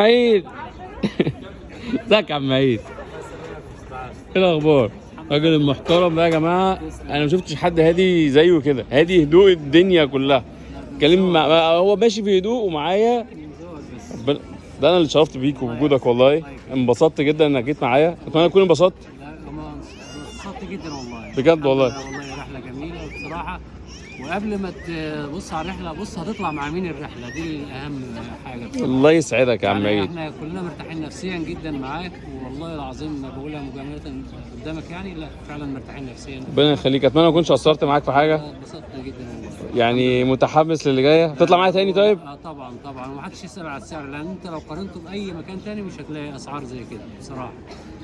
عيد. ازيك يا عم عيد؟ ايه الاخبار؟ الراجل المحترم ده يا جماعه، انا ما شفتش حد هادي زيه كده، هادي هدوء الدنيا كلها. كلم هو ماشي في هدوء ومعايا. ده انا اللي شرفت بيك وبوجودك والله، انبسطت جدا انك جيت معايا، اتمنى تكون انبسطت. لا انبسطت جدا والله بجد والله. والله رحله جميله بصراحه. وقبل ما تبص على الرحله، بص هتطلع مع مين الرحله دي اهم حاجه بصراحة. الله يسعدك يا عم يعني عيد. احنا كلنا مرتاحين نفسيا جدا معاك، والله العظيم ما بقولها مجامله قدامك، يعني لا فعلا مرتاحين نفسيا. ربنا يخليك، اتمنى ما اكونش قصرت معاك في حاجه. اتبسطنا جدا والله. يعني متحمس للي جايه، هتطلع معايا تاني طيب؟ طبعا طبعا، ومحدش يسال على السعر، لان انت لو قارنته باي مكان تاني مش هتلاقي اسعار زي كده بصراحه.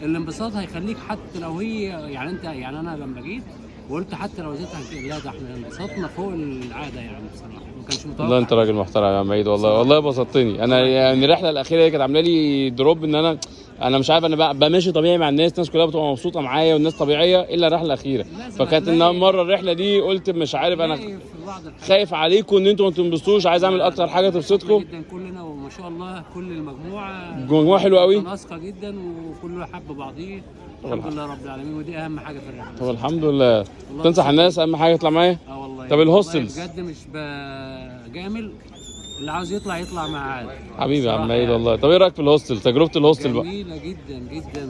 الانبساط هيخليك حتى لو هي، يعني انت، يعني انا لما جيت وقلت حتى لو زيت لا ده احنا انبسطنا فوق العاده يعني بصراحه، ما كانش متوقع. والله انت راجل محترم يا عم عيد، والله بسطتني. انا يعني الرحله الاخيره دي كانت عامله لي دروب، ان انا مش عارف، انا بقى ماشي طبيعي مع الناس كلها بتبقى مبسوطه معايا والناس طبيعيه الا الرحله الاخيره. فكانت ان مره الرحله دي قلت مش عارف، انا خايف عليكم ان انتوا ما تنبسطوش، عايز اعمل اكتر حاجه تبسطكم جدا كلنا، وما شاء الله كل المجموعه مجموعه حلوه قوي، متناسقه جدا، وكله حب بعضيه الحمد لله رب العالمين، ودي اهم حاجه في الرحله. طب الحمد لله. تنصح الناس اهم حاجه يطلع معايا؟ والله. طب الهوستلز بجد مش بجامل، اللي عاوز يطلع مع عادي. حبيبي يا عم عيد والله. طب ايه رايك في الهوستل، تجربه الهوستل بقى؟ جميله جدا جدا،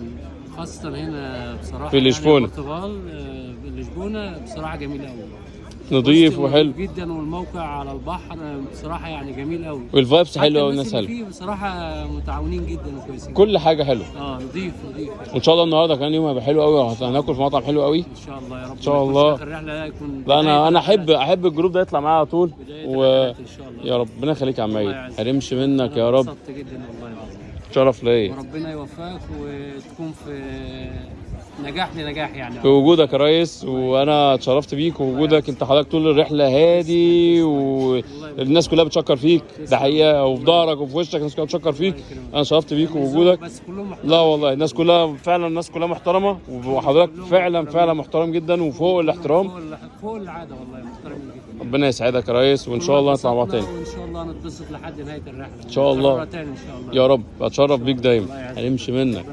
خاصه هنا بصراحه في لشبونه. يعني البرتغال، لشبونه بصراحه جميله قوي، نظيف وحلو جدا، والموقع على البحر بصراحه يعني جميل قوي، والفايبس حلوه والناس حلوه فيه بصراحه متعاونين جدا وكويسين، كل حاجه حلوه. نضيف. وان شاء الله النهارده كان يوم هيبقى حلو قوي، وهناكل في مطعم حلو قوي ان شاء الله يا رب. ان شاء الله. الرحله يكون لا انا احب الجروب ده يطلع معايا على طول، ان شاء الله يا ربنا يخليك يا عم عيد، ما حرمش منك يا رب. انبسطت جدا والله العظيم، شرف ليا، وربنا يوفقك وتكون في نجاح لنجاح يعني. في وجودك يا ريس، وانا اتشرفت بيك ووجودك. انت حضرتك طول الرحله هادي، والناس كلها بتشكر فيك، ده حقيقه، وفي ظهرك وفي وشك الناس كلها بتشكر فيك. انا اتشرفت بيك ووجودك. لا والله الناس كلها فعلا، الناس كلها محترمه، وحضرتك فعلا محترم جدا وفوق الاحترام، فوق العاده والله، محترم جدا. ربنا يسعدك يا ريس، وان شاء الله نطلع مع تاني وان شاء الله نتبسط لحد نهايه الرحله ان شاء الله. تاني ان شاء الله يا رب اتشرف بيك دايما، هنمشي منك.